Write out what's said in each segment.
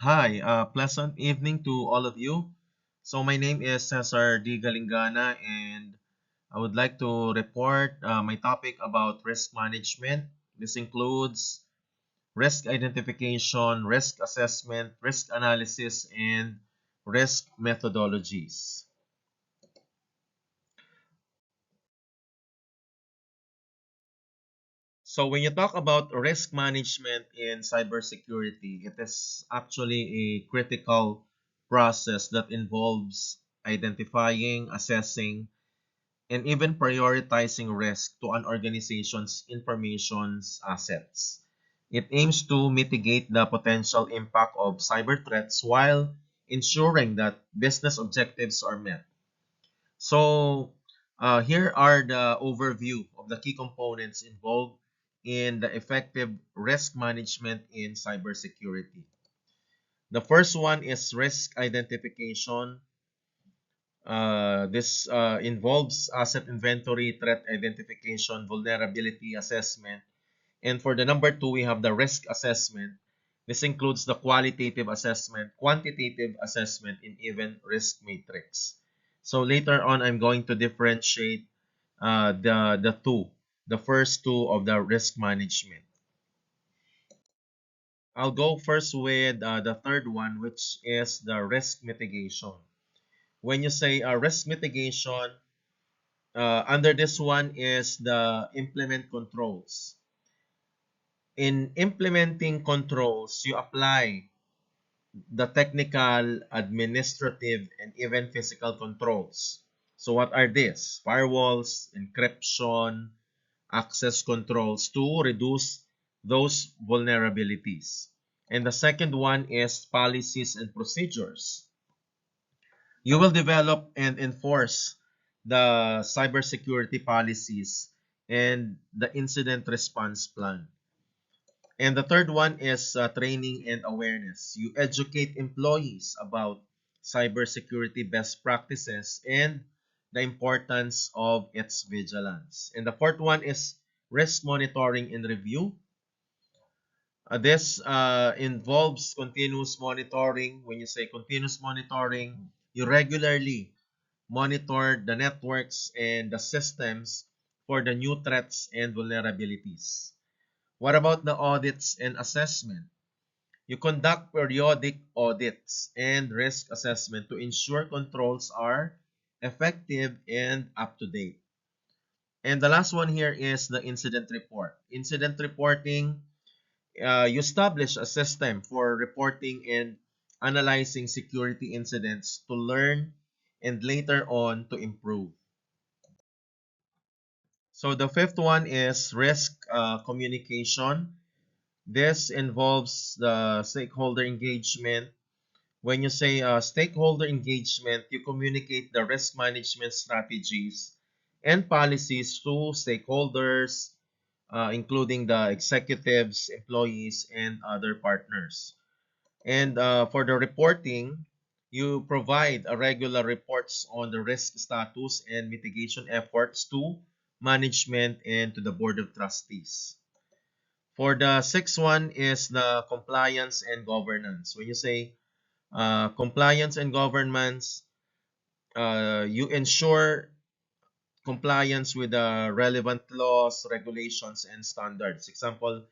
Hi, pleasant evening to all of you. So my name is Cesar D. Galingana and I would like to report my topic about risk management. This includes risk identification, risk assessment, risk analysis, and risk methodologies. So when you talk about risk management in cybersecurity, it is actually a critical process that involves identifying, assessing, and even prioritizing risk to an organization's information's assets. It aims to mitigate the potential impact of cyber threats while ensuring that business objectives are met. So, here are the overview of the key components involved in the effective risk management in cybersecurity. The first one is risk identification. This involves asset inventory, threat identification, vulnerability assessment. And for the number two, we have the risk assessment. This includes the qualitative assessment, quantitative assessment, and even risk matrix. So later on, I'm going to differentiate the first two of the risk management. I'll go first with the third one, which is the risk mitigation. When you say risk mitigation, under this one is the implement controls. In implementing controls, you apply the technical, administrative, and even physical controls. So what are these? Firewalls, encryption, access controls to reduce those vulnerabilities. And the second one is policies and procedures. You will develop and enforce the cybersecurity policies and the incident response plan. And the third one is training and awareness. You educate employees about cybersecurity best practices and the importance of its vigilance. And the fourth one is risk monitoring and review. This involves continuous monitoring. When you say continuous monitoring, you regularly monitor the networks and the systems for the new threats and vulnerabilities. What about the audits and assessment? You conduct periodic audits and risk assessment to ensure controls are effective and up to date. And the last one here is the incident report. Incident reporting, you establish a system for reporting and analyzing security incidents to learn and later on to improve. So the fifth one is risk communication. This involves the stakeholder engagement. When you say stakeholder engagement, you communicate the risk management strategies and policies to stakeholders, including the executives, employees, and other partners. And for the reporting, you provide a regular reports on the risk status and mitigation efforts to management and to the board of trustees. For the sixth one is the compliance and governance. When you say compliance and governance, you ensure compliance with the relevant laws, regulations, and standards. Example,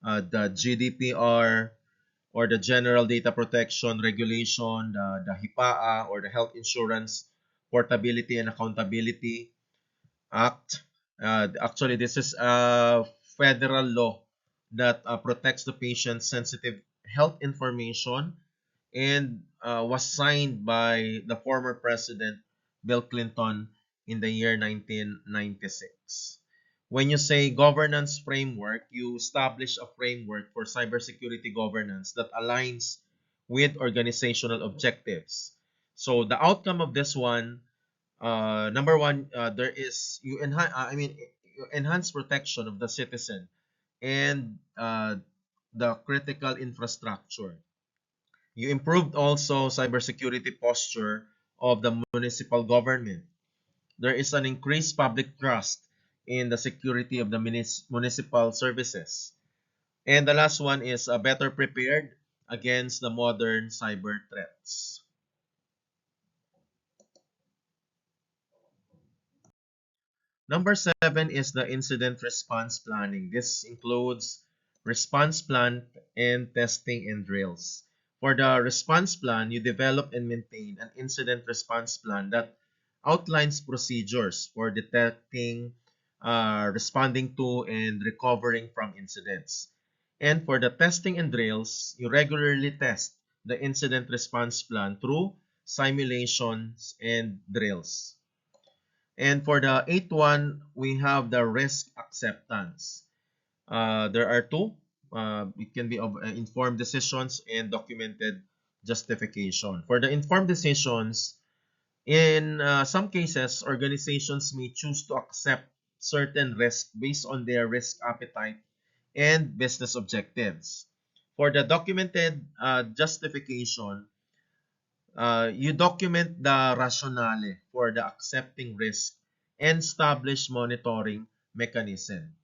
the GDPR or the General Data Protection Regulation, the HIPAA or the Health Insurance Portability and Accountability Act. Actually, this is a federal law that protects the patient's sensitive health information and was signed by the former president Bill Clinton in the year 1996. When you say governance framework, you establish a framework for cybersecurity governance that aligns with organizational objectives. So the outcome of this one, number one, there is you enhance. You enhance protection of the citizen and the critical infrastructure. You improved also cybersecurity posture of the municipal government. There is an increased public trust in the security of the municipal services. And the last one is better prepared. against the modern cyber threats. Number 7 is the incident response planning. This includes response plan and testing and drills. For the response plan, you develop and maintain an incident response plan that outlines procedures for detecting, responding to, and recovering from incidents. And for the testing and drills, you regularly test the incident response plan through simulations and drills. And for the eighth one, we have the risk acceptance. There are two. It can be of informed decisions and documented justification. For the informed decisions, in some cases, organizations may choose to accept certain risk based on their risk appetite and business objectives. For the documented justification, you document the rationale for the accepting risk and establish monitoring mechanism.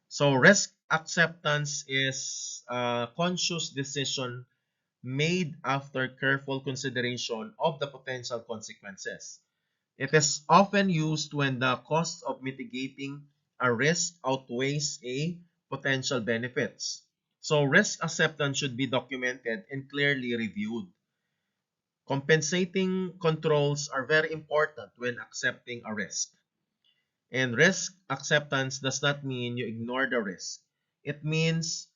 So risk acceptance is a conscious decision made after careful consideration of the potential consequences. It is often used when the cost of mitigating a risk outweighs a potential benefits. So risk acceptance should be documented and clearly reviewed. Compensating controls are very important when accepting a risk. And risk acceptance does not mean you ignore the risk. It means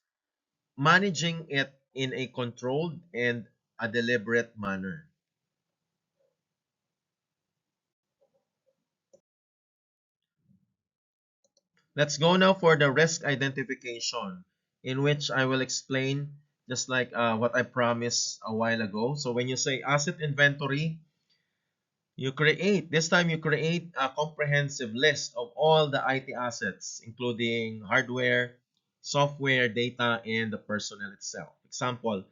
managing it in a controlled and a deliberate manner. Let's go now for the risk identification, in which I will explain just like what I promised a while ago. So when you say asset inventory, you create a comprehensive list of all the IT assets, including hardware, software, data, and the personnel itself. Example,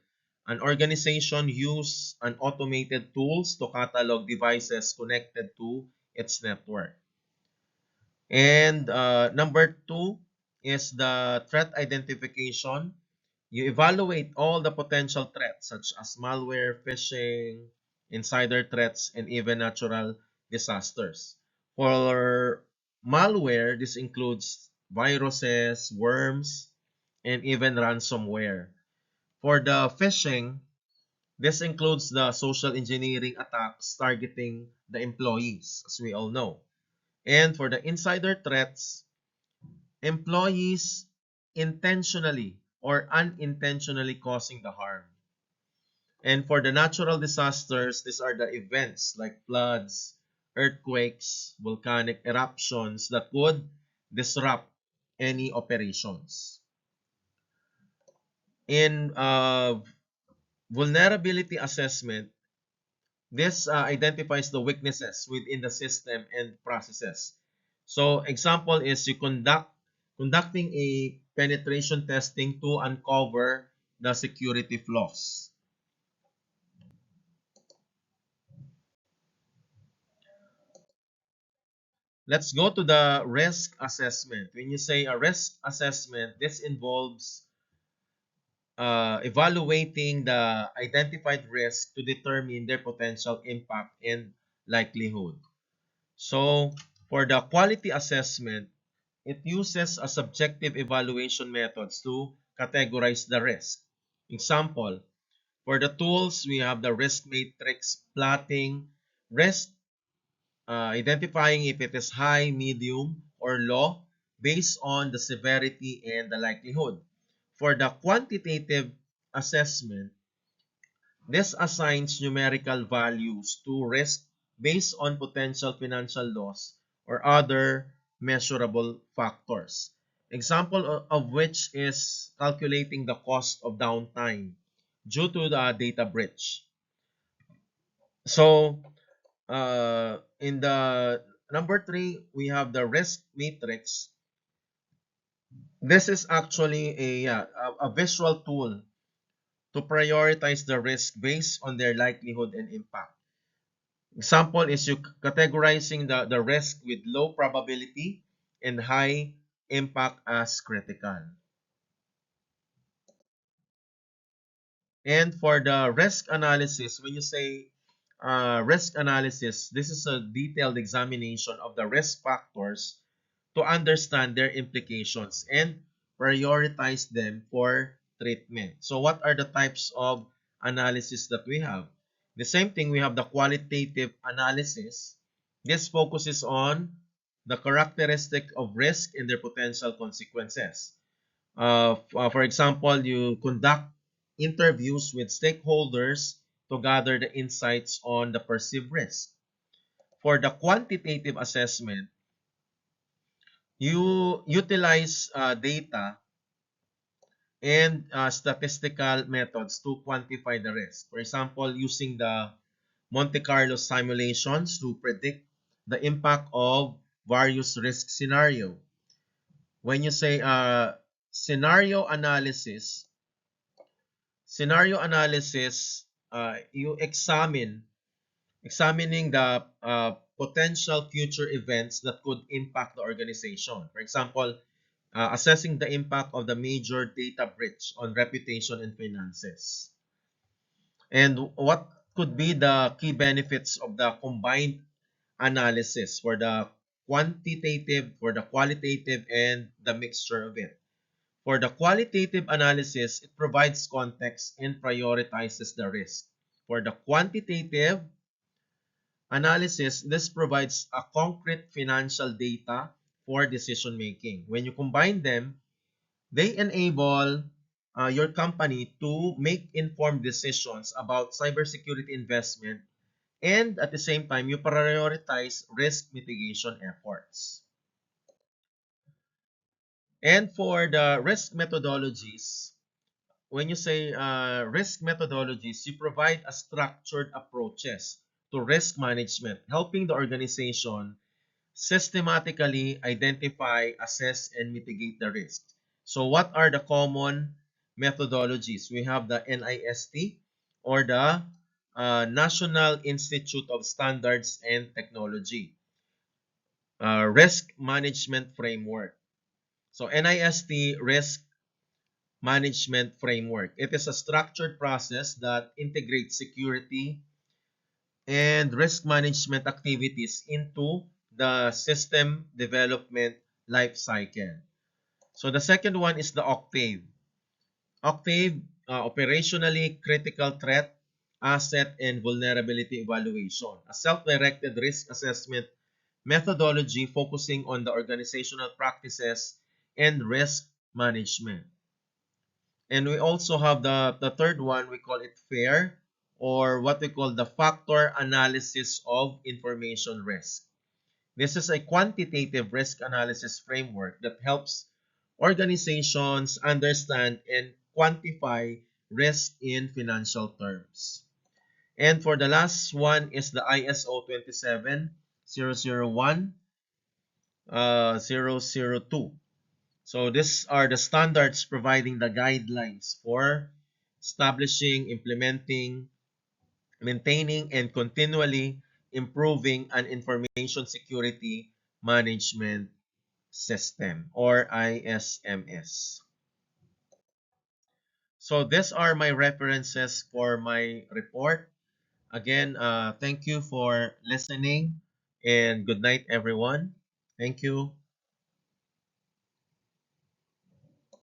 an organization use an automated tools to catalog devices connected to its network. And number two is the threat identification. You evaluate all the potential threats such as malware, phishing, insider threats, and even natural disasters. For malware, this includes viruses, worms, and even ransomware. For the phishing, this includes the social engineering attacks targeting the employees, as we all know. And for the insider threats, employees intentionally or unintentionally causing the harm. And for the natural disasters, these are the events like floods, earthquakes, volcanic eruptions that would disrupt any operations. In vulnerability assessment, this identifies the weaknesses within the system and processes. So example is you conducting a penetration testing to uncover the security flaws. Let's go to the risk assessment. When you say a risk assessment, this involves evaluating the identified risk to determine their potential impact and likelihood. So for the quality assessment, it uses a subjective evaluation methods to categorize the risk. Example, for the tools, we have the risk matrix plotting risk, identifying if it is high, medium, or low based on the severity and the likelihood. For the quantitative assessment, this assigns numerical values to risk based on potential financial loss or other measurable factors. Example of which is calculating the cost of downtime due to the data breach. So, in the number three, we have the risk matrix. This is actually a visual tool to prioritize the risk based on their likelihood and impact. Example is you categorizing the risk with low probability and high impact as critical. And for the risk analysis, when you say risk analysis, this is a detailed examination of the risk factors to understand their implications and prioritize them for treatment. So what are the types of analysis that we have? The same thing, we have the qualitative analysis. This focuses on the characteristic of risk and their potential consequences. For example, you conduct interviews with stakeholders to gather the insights on the perceived risk. For the quantitative assessment, you utilize data and statistical methods to quantify the risk. For example, using the Monte Carlo simulations to predict the impact of various risk scenario. When you say scenario analysis, you examining the potential future events that could impact the organization. For example, assessing the impact of the major data breach on reputation and finances. And what could be the key benefits of the combined analysis for the quantitative, for the qualitative, and the mixture of it? For the qualitative analysis, it provides context and prioritizes the risk. For the quantitative analysis, this provides a concrete financial data for decision making. When you combine them, they enable your company to make informed decisions about cybersecurity investment, and at the same time, you prioritize risk mitigation efforts. And for the risk methodologies, when you say risk methodologies, you provide a structured approaches to risk management, helping the organization systematically identify, assess, and mitigate the risk. So what are the common methodologies? We have the NIST, or the National Institute of Standards and Technology Risk Management Framework. So NIST Risk Management Framework. It is a structured process that integrates security and risk management activities into the system development life cycle. So the second one is the Octave. Octave, operationally critical threat, asset, and vulnerability evaluation. A self-directed risk assessment methodology focusing on the organizational practices and risk management. And we also have the third one, we call it FAIR, or what we call the factor analysis of information risk. This is a quantitative risk analysis framework that helps organizations understand and quantify risk in financial terms. And for the last one is the ISO 27001 002. So these are the standards providing the guidelines for establishing, implementing, maintaining, and continually improving an information security management system, or ISMS. So these are my references for my report. Again, thank you for listening, and good night, everyone. Thank you.